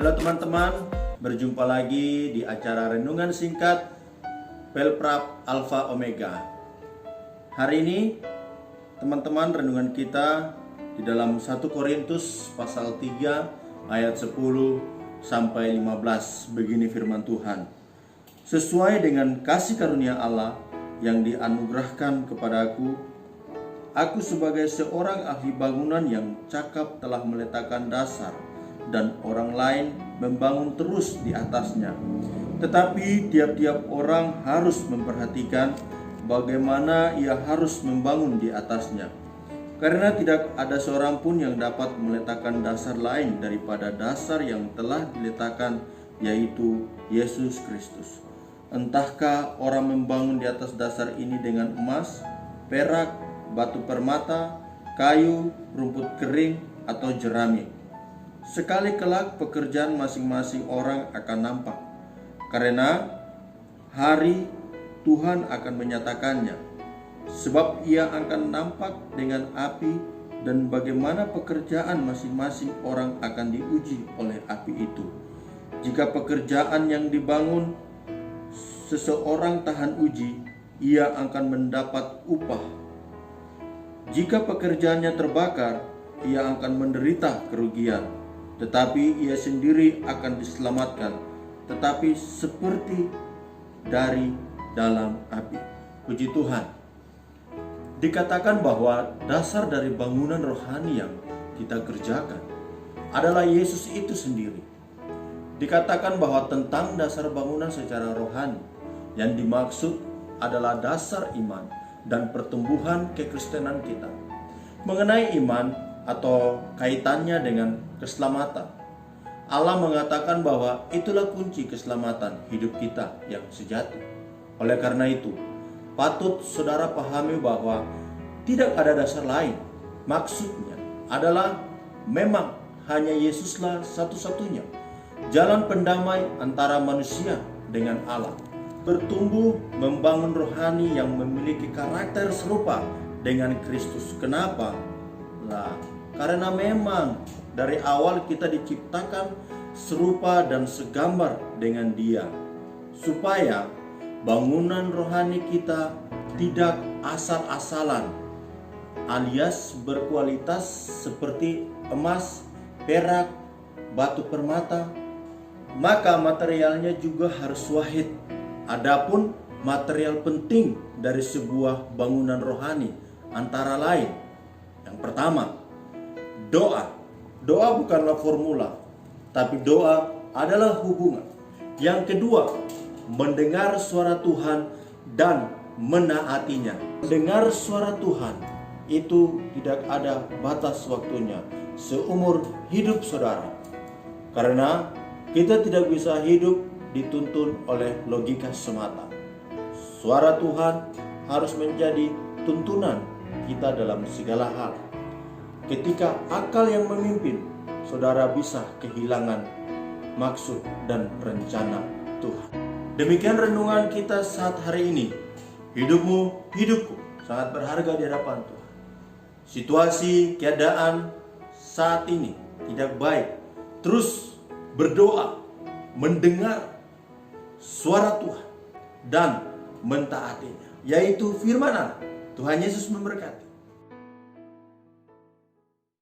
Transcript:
Halo teman-teman, berjumpa lagi di acara renungan singkat Pelprap Alfa Omega. Hari ini teman-teman, renungan kita di dalam 1 Korintus pasal 3 ayat 10 sampai 15. Begini firman Tuhan. Sesuai dengan kasih karunia Allah yang dianugerahkan kepadaku, aku sebagai seorang ahli bangunan yang cakap telah meletakkan dasar dan orang lain membangun terus di atasnya. Tetapi tiap-tiap orang harus memperhatikan bagaimana ia harus membangun di atasnya. Karena tidak ada seorang pun yang dapat meletakkan dasar lain daripada dasar yang telah diletakkan, yaitu Yesus Kristus. Entahkah orang membangun di atas dasar ini dengan emas, perak, batu permata, kayu, rumput kering, atau jerami. Sekali kelak pekerjaan masing-masing orang akan nampak, karena hari Tuhan akan menyatakannya. Sebab ia akan nampak dengan api, dan bagaimana pekerjaan masing-masing orang akan diuji oleh api itu. Jika pekerjaan yang dibangun seseorang tahan uji, ia akan mendapat upah. Jika pekerjaannya terbakar, ia akan menderita kerugian. Tetapi ia sendiri akan diselamatkan, tetapi seperti dari dalam api. Puji Tuhan. Dikatakan bahwa dasar dari bangunan rohani yang kita kerjakan adalah Yesus itu sendiri. Dikatakan bahwa tentang dasar bangunan secara rohani yang dimaksud adalah dasar iman dan pertumbuhan kekristenan kita. Mengenai iman atau kaitannya dengan keselamatan, Allah mengatakan bahwa itulah kunci keselamatan hidup kita yang sejati. Oleh karena itu, patut saudara pahami bahwa tidak ada dasar lain. Maksudnya adalah memang hanya Yesuslah satu-satunya jalan pendamai antara manusia dengan Allah. Bertumbuh membangun rohani yang memiliki karakter serupa dengan Kristus. Kenapa? Karena memang dari awal kita diciptakan serupa dan segambar dengan Dia, supaya bangunan rohani kita tidak asal-asalan, alias berkualitas seperti emas, perak, batu permata. Maka materialnya juga harus wahid. Adapun material penting dari sebuah bangunan rohani antara lain, yang pertama, doa. Doa bukanlah formula, tapi doa adalah hubungan. Yang kedua, mendengar suara Tuhan dan menaatinya. Mendengar suara Tuhan itu tidak ada batas waktunya seumur hidup saudara. Karena kita tidak bisa hidup dituntun oleh logika semata. Suara Tuhan harus menjadi tuntunan kita dalam segala hal. Ketika akal yang memimpin, saudara bisa kehilangan maksud dan rencana Tuhan. Demikian renungan kita saat hari ini. Hidupmu, hidupku sangat berharga di hadapan Tuhan. Situasi, keadaan saat ini tidak baik. Terus berdoa, mendengar suara Tuhan dan mentaatinya, yaitu firman Allah. Tuhan Yesus memberkati.